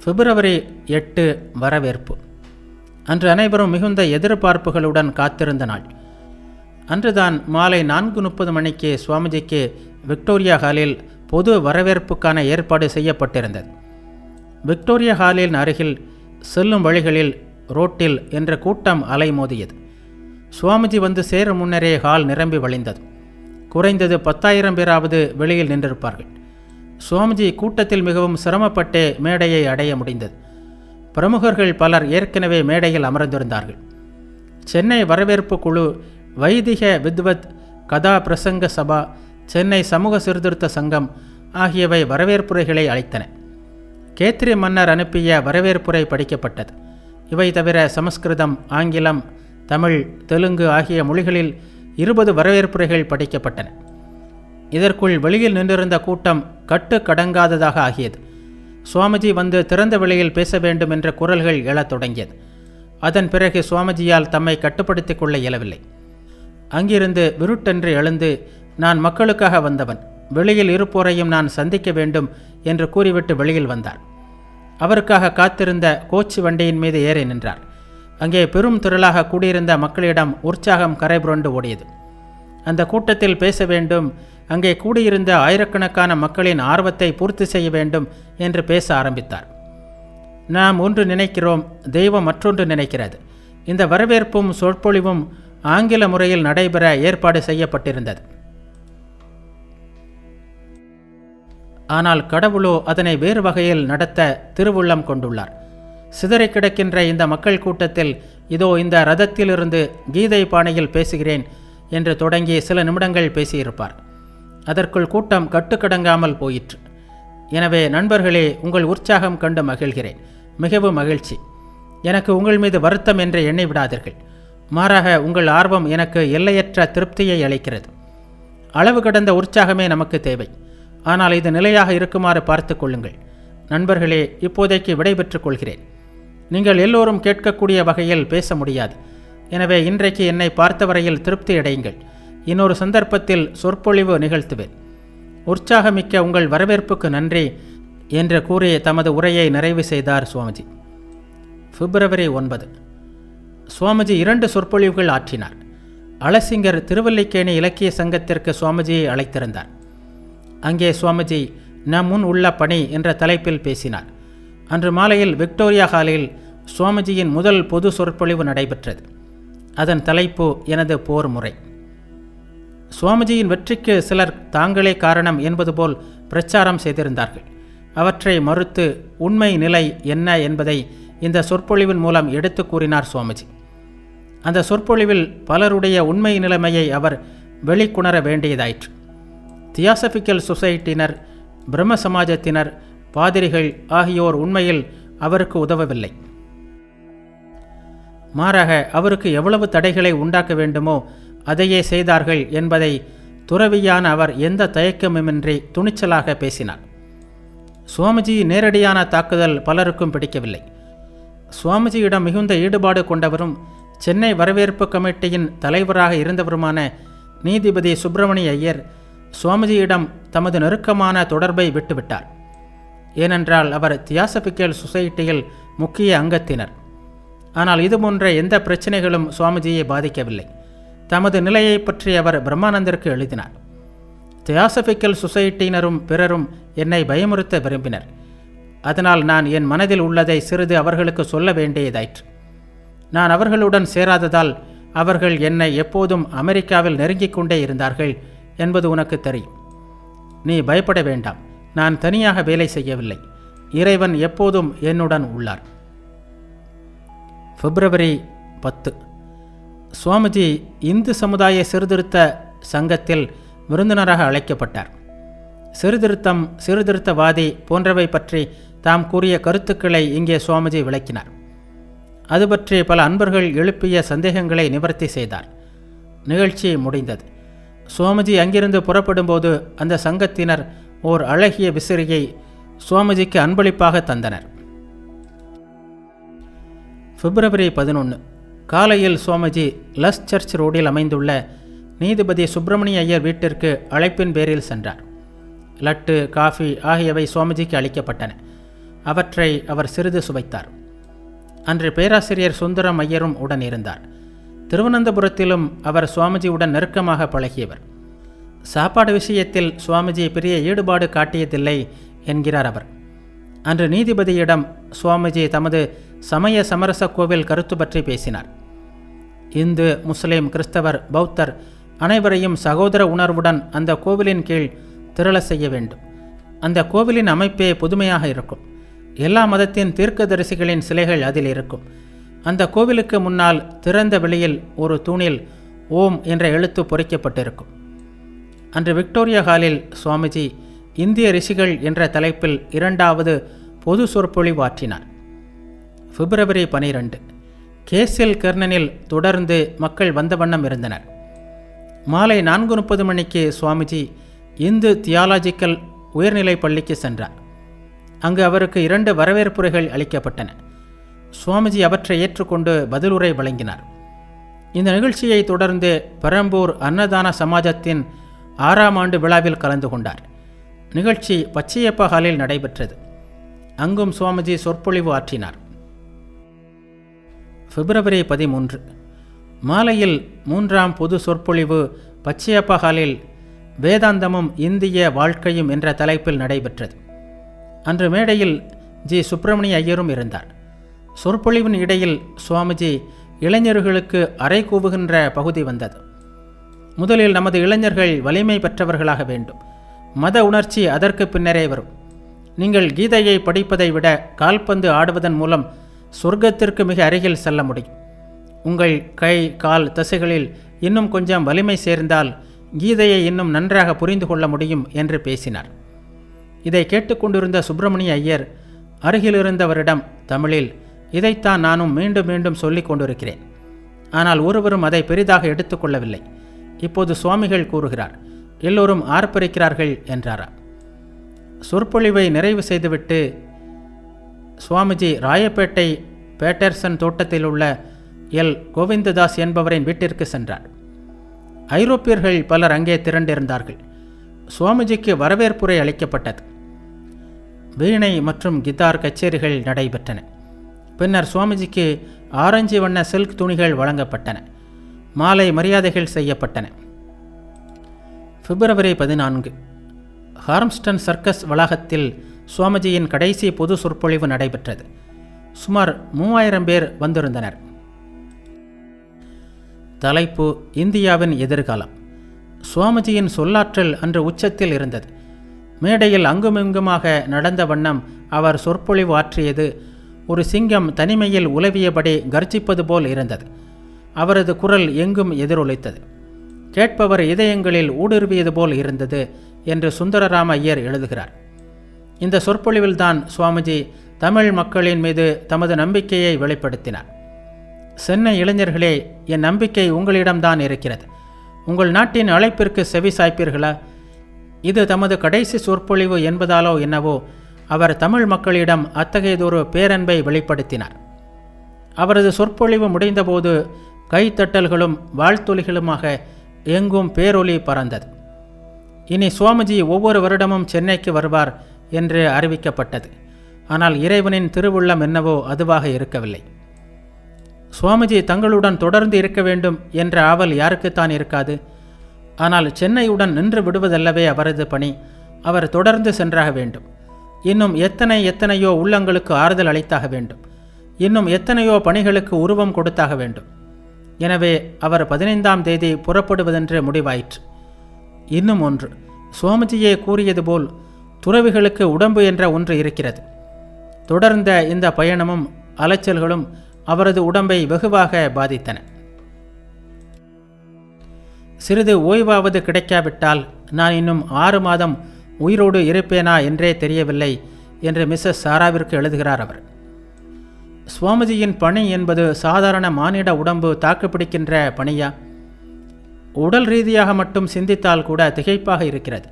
பிப்ரவரி 8 வரவேற்பு. அன்று அனைவரும் மிகுந்த எதிர்பார்ப்புகளுடன் காத்திருந்த நாள். அன்றுதான் மாலை 4:30 மணிக்கு சுவாமிஜிக்கு விக்டோரியா ஹாலில் பொது வரவேற்புக்கான ஏற்பாடு செய்யப்பட்டிருந்தது. விக்டோரியா ஹாலின் அருகில் செல்லும் வழிகளில் ரோட்டில் என்ற கூட்டம் அலைமோதியது. சுவாமிஜி வந்து சேரும் முன்னரே ஹால் நிரம்பி வழிந்தது. குறைந்தது 10,000 பேராவது வெளியில் நின்றிருப்பார்கள். சுவாமிஜி கூட்டத்தில் மிகவும் சிரமப்பட்டே மேடையை அடைய முடிந்தது. பிரமுகர்கள் பலர் ஏற்கனவே மேடையில் அமர்ந்திருந்தார்கள். சென்னை வரவேற்பு குழு, வைதிக வித்வத் கதா பிரசங்க சபா, சென்னை சமூக சீர்திருத்த சங்கம் ஆகியவை வரவேற்புரைகளை அளித்தன. கேத்திரி மன்னர் அனுப்பிய வரவேற்புரை படிக்கப்பட்டது. இவை தவிர சமஸ்கிருதம், ஆங்கிலம், தமிழ், தெலுங்கு ஆகிய மொழிகளில் 20 வரவேற்புரைகள் படிக்கப்பட்டன. இதற்குள் வெளியில் நின்றிருந்த கூட்டம் கட்டுக்கடங்காததாக ஆகியது. சுவாமிஜி வந்து திறந்த வெளியில் பேச வேண்டும் என்ற குரல்கள் எழத் தொடங்கியது. அதன் பிறகு சுவாமிஜியால் தம்மை கட்டுப்படுத்திக் கொள்ள இயலவில்லை. அங்கிருந்து விருட்டென்று எழுந்து, நான் மக்களுக்காக வந்தவன், வெளியில் இருப்போரையும் நான் சந்திக்க வேண்டும் என்று கூறிவிட்டு வெளியில் வந்தார். அவருக்காக காத்திருந்த கோச் வண்டியின் மீது ஏறி நின்றார். அங்கே பெரும் திரளாக கூடியிருந்த மக்களிடம் உற்சாகம் கரைபுரண்டு ஓடியது. அந்த கூட்டத்தில் பேச வேண்டும், அங்கே கூடியிருந்த ஆயிரக்கணக்கான மக்களின் ஆர்வத்தை பூர்த்தி செய்ய வேண்டும் என்று பேச ஆரம்பித்தார். நாம் ஒன்று நினைக்கிறோம், தெய்வம் மற்றொன்று நினைக்கிறது. இந்த வரவேற்பும் சொற்பொழிவும் ஆங்கில முறையில் நடைபெற ஏற்பாடு செய்யப்பட்டிருந்தது. ஆனால் கடவுளோ அதனை வேறு வகையில் நடத்த திருவுள்ளம் கொண்டுள்ளார். சிதறி கிடக்கின்ற இந்த மக்கள் கூட்டத்தில் இதோ இந்த ரதத்திலிருந்து கீதை பாணியில் பேசுகிறேன் என்று தொடங்கி சில நிமிடங்கள் பேசியிருப்பார். அதற்குள் கூட்டம் கட்டுக்கடங்காமல் போயிற்று. எனவே நண்பர்களே, உங்கள் உற்சாகம் கண்டு மகிழ்கிறேன். மிகவும் மகிழ்ச்சி. எனக்கு உங்கள் மீது வருத்தம் என்று எண்ணி விடாதீர்கள். மாறாக உங்கள் ஆர்வம் எனக்கு எல்லையற்ற திருப்தியை அளிக்கிறது. அளவு கடந்த உற்சாகமே நமக்கு தேவை. ஆனால் இது நிலையாக இருக்குமாறு பார்த்து கொள்ளுங்கள். நண்பர்களே, இப்போதைக்கு விடைபெற்றுக் கொள்கிறேன். நீங்கள் எல்லோரும் கேட்கக்கூடிய வகையில் பேச முடியாது. எனவே இன்றைக்கு என்னை பார்த்தவரையில் திருப்தி அடையுங்கள். இன்னொரு சந்தர்ப்பத்தில் சொற்பொழிவு நிகழ்த்துவேன். உற்சாகமிக்க உங்கள் வரவேற்புக்கு நன்றி என்று கூறி தமது உரையை நிறைவு செய்தார் சுவாமிஜி. பிப்ரவரி 9 சுவாமிஜி 2 சொற்பொழிவுகள் ஆற்றினார். அலசிங்கர் திருவல்லிக்கேணி இலக்கிய சங்கத்திற்கு சுவாமிஜியை அழைத்திருந்தார். அங்கே சுவாமிஜி நம் முன் உள்ள பணி என்ற தலைப்பில் பேசினார். அன்று மாலையில் விக்டோரியா ஹாலில் சுவாமிஜியின் முதல் பொது சொற்பொழிவு நடைபெற்றது. அதன் தலைப்பு எனது போர் முறை. சுவாமிஜியின் வெற்றிக்கு சிலர் தாங்களே காரணம் என்பது போல் பிரச்சாரம் செய்திருந்தார்கள். அவற்றை மறுத்து உண்மை நிலை என்ன என்பதை இந்த சொற்பொழிவின் மூலம் எடுத்து கூறினார் சுவாமிஜி. அந்த சொற்பொழிவில் பலருடைய உண்மை நிலைமையை அவர் வெளிக்கொணர வேண்டியதாயிற்று. தியாசபிக்கல் சொசைட்டினர், பிரம்ம சமாஜத்தினர், பாதிரிகள் ஆகியோர் உண்மையில் அவருக்கு உதவவில்லை. மாறாக அவருக்கு எவ்வளவு தடைகளை உண்டாக்க வேண்டுமோ அதையே செய்தார்கள் என்பதை துறவியான அவர் எந்த தயக்கமுமின்றி துணிச்சலாக பேசினார். சுவாமிஜி நேரடியான தாக்குதல் பலருக்கும் பிடிக்கவில்லை. சுவாமிஜியிடம் மிகுந்த ஈடுபாடு கொண்டவரும் சென்னை வரவேற்பு கமிட்டியின் தலைவராக இருந்தவருமான நீதிபதி சுப்பிரமணிய ஐயர் சுவாமிஜியிடம் தமது நெருக்கமான தொடர்பை விட்டுவிட்டார். ஏனென்றால் அவர் தியாசபிக்கல் சொசைட்டியில் முக்கிய அங்கத்தினர். ஆனால் இது போன்ற எந்த பிரச்சனைகளும் சுவாமிஜியை பாதிக்கவில்லை. தமது நிலையை பற்றி அவர் பிரம்மானந்தருக்கு எழுதினார். தியாசபிக்கல் சொசைட்டியினரும் பிறரும் என்னை பயமுறுத்த விரும்பினர். அதனால் நான் என் மனதில் உள்ளதை சிறிது அவர்களுக்கு சொல்ல வேண்டியதாயிற்று. நான் அவர்களுடன் சேராததால் அவர்கள் என்னை எப்போதும் அமெரிக்காவில் நெருங்கிக் கொண்டே இருந்தார்கள் என்பது உனக்கு தெரியும். நீ பயப்பட வேண்டாம். நான் தனியாக வேலை செய்யவில்லை. இறைவன் எப்போதும் என்னுடன் உள்ளார். பிப்ரவரி 10 சுவாமிஜி இந்து சமுதாய சீர்திருத்த சங்கத்தில் விருந்தினராக அழைக்கப்பட்டார். சீர்திருத்தம், சீர்திருத்தவாதி போன்றவை பற்றி தாம் கூறிய கருத்துக்களை இங்கே சுவாமிஜி விளக்கினார். அது பற்றி பல அன்பர்கள் எழுப்பிய சந்தேகங்களை நிவர்த்தி செய்தார். நிகழ்ச்சி முடிந்தது. சுவாமிஜி அங்கிருந்து புறப்படும்போது அந்த சங்கத்தினர் ஓர் அழகிய விசிறியை சுவாமிஜிக்கு அன்பளிப்பாக தந்தனர். பிப்ரவரி 11 காலையில் சுவாமிஜி லஸ் சர்ச் ரோடில் அமைந்துள்ள நீதிபதி சுப்பிரமணிய ஐயர் வீட்டிற்கு அழைப்பின் பேரில் சென்றார். லட்டு, காஃபி ஆகியவை சுவாமிஜிக்கு அளிக்கப்பட்டன. அவற்றை அவர் சிறிது சுவைத்தார். அன்று பேராசிரியர் சுந்தரம் ஐயரும் உடன் இருந்தார். திருவனந்தபுரத்திலும் அவர் சுவாமிஜியுடன் நெருக்கமாக பழகியவர். சாப்பாடு விஷயத்தில் சுவாமிஜி பெரிய ஈடுபாடு காட்டியதில்லை என்கிறார் அவர். அன்று நீதிபதியிடம் சுவாமிஜி தமது சமய சமரச கோவில் கருத்து பற்றி பேசினார். இந்து, முஸ்லிம், கிறிஸ்தவர், பௌத்தர் அனைவரையும் சகோதர உணர்வுடன் அந்த கோவிலின் கீழ் திரள செய்ய வேண்டும். அந்த கோவிலின் அமைப்பே புதுமையாக இருக்கும். எல்லா மதத்தின் தீர்க்கதரிசிகளின் சிலைகள் அதில் இருக்கும். அந்த கோவிலுக்கு முன்னால் திறந்த வெளியில் ஒரு தூணில் ஓம் என்ற எழுத்து பொறிக்கப்பட்டிருக்கும். அன்று விக்டோரியா ஹாலில் சுவாமிஜி இந்திய ரிஷிகள் என்ற தலைப்பில் 2வது பொது சொற்பொழிவு ஆற்றினார். பிப்ரவரி 12 கேசில் கெர்னனில் தொடர்ந்து மக்கள் வந்த வண்ணம் இருந்தனர். மாலை 4:30 மணிக்கு சுவாமிஜி இந்து தியாலாஜிக்கல் உயர்நிலைப் பள்ளிக்கு சென்றார். அங்கு அவருக்கு 2 வரவேற்புரைகள் அளிக்கப்பட்டன. சுவாமிஜி அவற்றை ஏற்றுக்கொண்டு பதிலுரை வழங்கினார். இந்த நிகழ்ச்சியை தொடர்ந்து பெரம்பூர் அன்னதான சமாஜத்தின் 6ஆம் ஆண்டு விழாவில் கலந்து கொண்டார். நிகழ்ச்சி பச்சையப்பா ஹாலில் நடைபெற்றது. அங்கும் சுவாமிஜி சொற்பொழிவு ஆற்றினார். பிப்ரவரி 13 மாலையில் 3ஆம் பொது சொற்பொழிவு பச்சையப்பா ஹாலில் வேதாந்தமும் இந்திய வாழ்க்கையும் என்ற தலைப்பில் நடைபெற்றது. அன்று மேடையில் ஜி. சுப்பிரமணிய ஐயரும் இருந்தார். சொற்பொழிவின் இடையில் சுவாமிஜி இளைஞர்களுக்கு அறை கூவுகின்ற பகுதி வந்தது. முதலில் நமது இளைஞர்கள் வலிமை பெற்றவர்களாக வேண்டும். மத உணர்ச்சி அதற்கு பின்னரே வரும். நீங்கள் கீதையை படிப்பதை விட கால்பந்து ஆடுவதன் மூலம் சொர்க்கத்திற்கு மிக அருகில் செல்ல முடியும். உங்கள் கை, கால் தசைகளில் இன்னும் கொஞ்சம் வலிமை சேர்ந்தால் கீதையை இன்னும் நன்றாக புரிந்து கொள்ள முடியும் என்று பேசினார். இதை கேட்டுக்கொண்டிருந்த சுப்பிரமணிய ஐயர் அருகிலிருந்தவரிடம் தமிழில், இதைத்தான் நானும் மீண்டும் மீண்டும் சொல்லிக் கொண்டிருக்கிறேன். ஆனால் ஒருவரும் அதை பெரிதாக எடுத்துக்கொள்ளவில்லை. இப்போது சுவாமிகள் கூறுகிறார், எல்லோரும் ஆர்ப்பரிக்கிறார்கள் என்றாராம். சொற்பொழிவை நிறைவு செய்துவிட்டு சுவாமிஜி ராயப்பேட்டை பேட்டர்சன் தோட்டத்தில் உள்ள எல். கோவிந்ததாஸ் என்பவரின் வீட்டிற்கு சென்றார். ஐரோப்பியர்கள் பலர் அங்கே திரண்டிருந்தார்கள். சுவாமிஜிக்கு வரவேற்புரை அளிக்கப்பட்டது. வீணை மற்றும் கிதார் கச்சேரிகள் நடைபெற்றன. பின்னர் சுவாமிஜிக்கு ஆரஞ்சு வண்ண சில்க் துணிகள் வழங்கப்பட்டன. மாலை மரியாதைகள் செய்யப்பட்டன. பிப்ரவரி 14 ஹார்ம்ஸ்டன் சர்க்கஸ் வளாகத்தில் சுவாமிஜியின் கடைசி பொது சொற்பொழிவு நடைபெற்றது. சுமார் 3000 பேர் வந்திருந்தனர். தலைப்பு இந்தியாவின் எதிர்காலம். சுவாமிஜியின் சொல்லாற்றல் அன்று உச்சத்தில் இருந்தது. மேடையில் அங்குமிங்குமாக நடந்த வண்ணம் அவர் சொற்பொழிவு ஆற்றியது ஒரு சிங்கம் தனிமையில் உலவியபடி கர்ஜிப்பது போல் இருந்தது. அவரது குரல் எங்கும் எதிரொலித்தது. கேட்பவர் இதயங்களில் ஊடுருவியது போல் இருந்தது என்று சுந்தரராம ஐயர் எழுதுகிறார். இந்த சொற்பொழிவில்தான் சுவாமிஜி தமிழ் மக்களின் மீது தமது நம்பிக்கையை வெளிப்படுத்தினார். சென்னை இளைஞர்களே, என் நம்பிக்கை உங்களிடம்தான் இருக்கிறது. உங்கள் நாட்டின் அழைப்பிற்கு செவி சாய்ப்பீர்களா? இது தமது கடைசி சொற்பொழிவு என்பதாலோ என்னவோ அவர் தமிழ் மக்களிடம் அத்தகையதொரு பேரன்பை வெளிப்படுத்தினார். அவரது சொற்பொழிவு முடிந்தபோது கைத்தட்டல்களும் வாழ்த்தொலிகளுமாக எங்கும் பேரொலி பறந்தது. இனி சுவாமிஜி ஒவ்வொரு வருடமும் சென்னைக்கு வருவார் என்று அறிவிக்கப்பட்டது. ஆனால் இறைவனின் திருவுள்ளம் என்னவோ அதுவாக இருக்கவில்லை. சுவாமிஜி தங்களுடன் தொடர்ந்து இருக்க வேண்டும் என்ற ஆவல் யாருக்குத்தான் இருக்காது? ஆனால் சென்னையுடன் நின்று விடுவதல்லவே அவரது பணி. அவர் தொடர்ந்து சென்றாக வேண்டும். இன்னும் எத்தனையோ உள்ளங்களுக்கு ஆறுதல் அளித்தாக வேண்டும். இன்னும் எத்தனையோ பணிகளுக்கு உருவம் கொடுத்தாக வேண்டும். எனவே அவர் 15ஆம் தேதி புறப்படுவதென்று முடிவாயிற்று. இன்னும் ஒன்று, சுவாமிஜியே கூறியது போல் துறவிகளுக்கு உடம்பு என்ற ஒன்று இருக்கிறது. தொடர்ந்த இந்த பயணமும் அலைச்சல்களும் அவரது உடம்பை வெகுவாக பாதித்தன. சிறிது ஓய்வாவது கிடைக்காவிட்டால் நான் இன்னும் 6 மாதம் உயிரோடு இருப்பேனா என்றே தெரியவில்லை என்று மிஸ்ஸஸ் சாராவிற்கு எழுதுகிறார் அவர். சுவாமிஜியின் பணி என்பது சாதாரண மானிட உடம்பு தாக்குப்பிடிக்கின்ற பணியா? உடல் ரீதியாக மட்டும் சிந்தித்தால் கூட திகைப்பாக இருக்கிறது.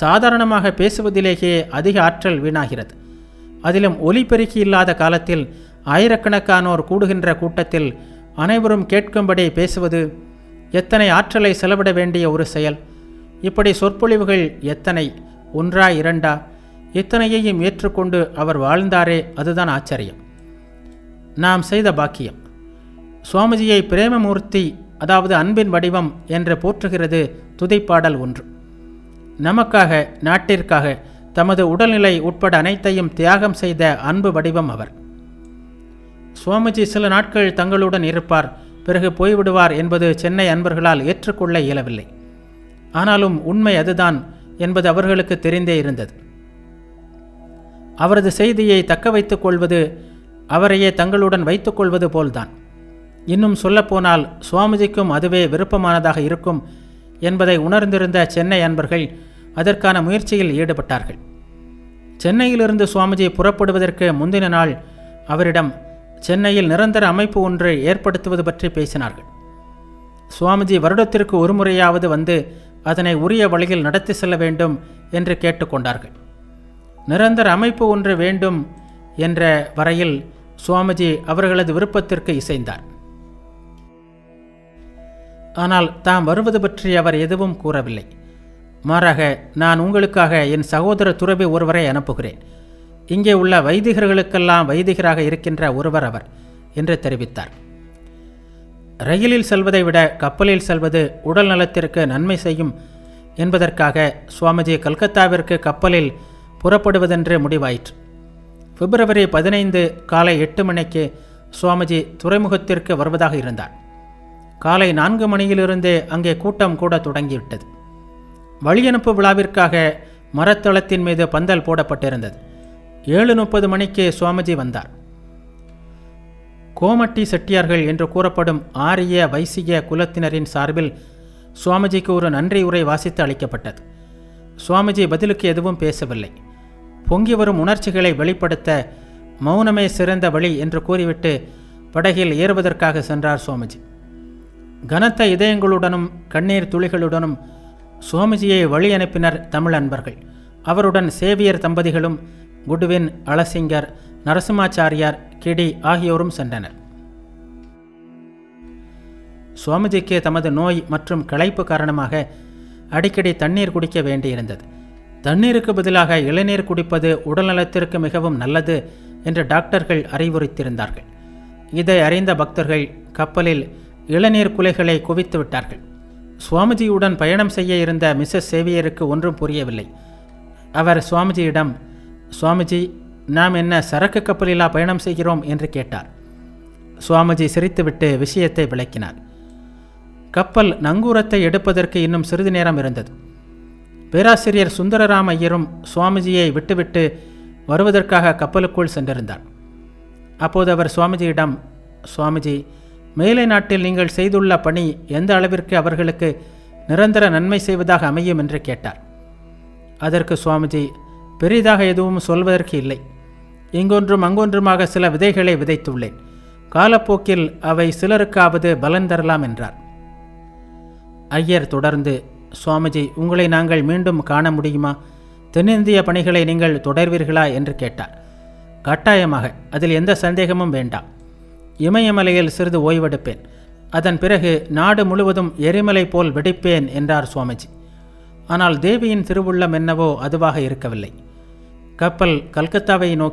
சாதாரணமாக பேசுவதிலேயே அதிக ஆற்றல் வீணாகிறது. அதிலும் ஒலிபெருக்கி இல்லாத காலத்தில் ஆயிரக்கணக்கானோர் கூடுகின்ற கூட்டத்தில் அனைவரும் கேட்கும்படி பேசுவது எத்தனை ஆற்றலை செலவிட வேண்டிய ஒரு செயல். இப்படி சொற்பொழிவுகள் எத்தனை, 1 2? இத்தனையையும் ஏற்றுக்கொண்டு அவர் வாழ்ந்தாரே, அதுதான் ஆச்சரியம். நாம் செய்த பாக்கியம். சுவாமிஜியை பிரேமமூர்த்தி, அதாவது அன்பின் வடிவம் என்று போற்றுகிறது துதிப்பாடல் ஒன்று. நமக்காக, நாட்டிற்காக தமது உடல்நிலை உட்பட அனைத்தையும் தியாகம் செய்த அன்பு வடிவம் அவர். சுவாமிஜி சில நாட்கள் தங்களுடன் இருப்பார், பிறகு போய்விடுவார் என்பது சென்னை அன்பர்களால் ஏற்றுக்கொள்ள இயலவில்லை. ஆனாலும் உண்மை அதுதான் என்பது அவர்களுக்கு தெரிந்தே இருந்தது. அவரது செய்தியை தக்க வைத்துக் கொள்வது அவரையே தங்களுடன் வைத்துக் கொள்வது போல்தான். இன்னும் சொல்லப்போனால் சுவாமிஜிக்கும் அதுவே விருப்பமானதாக இருக்கும் என்பதை உணர்ந்திருந்த சென்னை அன்பர்கள் அதற்கான முயற்சியில் ஈடுபட்டார்கள். சென்னையிலிருந்து சுவாமிஜி புறப்படுவதற்கு முந்தின நாள் அவரிடம் சென்னையில் நிரந்தர அமைப்பு ஒன்று ஏற்படுத்துவது பற்றி பேசினார்கள். சுவாமிஜி வருடத்திற்கு ஒரு முறையாவது வந்து அதனை உரிய வழியில் நடத்தி செல்ல வேண்டும் என்று கேட்டுக்கொண்டார்கள். நிரந்தர அமைப்பு ஒன்று வேண்டும் என்ற வரையில் சுவாமிஜி அவர்களது விருப்பத்திற்கு இசைந்தார். ஆனால் தாம் வருவது பற்றி அவர் எதுவும் கூறவில்லை. மாறாக, நான் உங்களுக்காக என் சகோதர துறவி ஒருவரை அனுப்புகிறேன். இங்கே உள்ள வைதிகர்களுக்கெல்லாம் வைதிகராக இருக்கின்ற ஒருவர் அவர் என்று தெரிவித்தார். ரயிலில் செல்வதை விட கப்பலில் செல்வது உடல் நலத்திற்கு நன்மை செய்யும் என்பதற்காக சுவாமிஜி கல்கத்தாவிற்கு கப்பலில் புறப்படுவதென்று முடிவாயிற்று. பிப்ரவரி 15 காலை 8 மணிக்கு சுவாமிஜி துறைமுகத்திற்கு வருவதாக இருந்தார். காலை 4 மணியிலிருந்தே அங்கே கூட்டம் கூட தொடங்கிவிட்டது. வழியனுப்பு விழாவிற்காக மரத்தளத்தின் மீது பந்தல் போடப்பட்டிருந்தது. 7:30 மணிக்கு சுவாமிஜி வந்தார். கோமட்டி செட்டியார்கள் என்று கூறப்படும் ஆரிய வைசிய குலத்தினரின் சார்பில் சுவாமிஜிக்கு ஒரு நன்றி உரை வாசித்து அளிக்கப்பட்டது. சுவாமிஜி பதிலுக்கு எதுவும் பேசவில்லை. பொங்கி வரும் உணர்ச்சிகளை வெளிப்படுத்த மௌனமே சிறந்த வழி என்று கூறிவிட்டு படகில் ஏறுவதற்காக சென்றார் சுவாமிஜி. கனத்த இதயங்களுடனும் கண்ணீர் துளிகளுடனும் சுவாமிஜியை வழி அனுப்பினர் தமிழ் அன்பர்கள். அவருடன் சேவியர் தம்பதிகளும் குட்வின், அலசிங்கர், நரசிம்மாச்சாரியார், கிடி ஆகியோரும் சென்றனர். சுவாமிஜிக்கு தமது நோய் மற்றும் களைப்பு காரணமாக அடிக்கடி தண்ணீர் குடிக்க வேண்டியிருந்தது. தண்ணீருக்கு பதிலாக இளநீர் குடிப்பது உடல்நலத்திற்கு மிகவும் நல்லது என்று டாக்டர்கள் அறிவுறுத்தியிருந்தார்கள். இதை அறிந்த பக்தர்கள் கப்பலில் இளநீர் குலைகளை குவித்து விட்டார்கள். சுவாமிஜியுடன் பயணம் செய்ய இருந்த மிஸ்ஸஸ் சேவியருக்கு ஒன்றும் புரியவில்லை. அவர் சுவாமிஜியிடம், சுவாமிஜி, நாம் என்ன சரக்கு கப்பலிலா பயணம் செய்கிறோம் என்று கேட்டார். சுவாமிஜி சிரித்துவிட்டு விஷயத்தை விளக்கினார். கப்பல் நங்கூரத்தை எடுப்பதற்கு இன்னும் சிறிது நேரம் இருந்தது. பேராசிரியர் சுந்தரராம ஐயரும் சுவாமிஜியை விட்டுவிட்டு வருவதற்காக கப்பலுக்குள் சென்றிருந்தார். அப்போது அவர் சுவாமிஜியிடம், சுவாமிஜி, மேலை நாட்டில் நீங்கள் செய்துள்ள பணி எந்த அளவிற்கு அவர்களுக்கு நிரந்தர நன்மை செய்வதாக அமையும் என்று கேட்டார். அதற்கு சுவாமிஜி, பெரிதாக எதுவும் சொல்வதற்கு இல்லை. இங்கொன்றும் அங்கொன்றுமாக சில விதைகளை விதைத்துள்ளேன். காலப்போக்கில் அவை சிலருக்காவது பலன் தரலாம் என்றார். ஐயர் தொடர்ந்து, சுவாமிஜி, உங்களை நாங்கள் மீண்டும் காண முடியுமா? தென்னிந்திய பணிகளை நீங்கள் தொடர்வீர்களா என்று கேட்டார். கட்டாயமாக, அதில் எந்த சந்தேகமும் வேண்டாம். இமயமலையில் சிறிது ஓய்வெடுப்பேன். அதன் பிறகு நாடு முழுவதும் எரிமலை போல் வெடிப்பேன் என்றார் சுவாமிஜி. ஆனால் தேவியின் திருவுள்ளம் என்னவோ அதுவாக இருக்கவில்லை. கப்பல் கல்கத்தாவை நோக்கி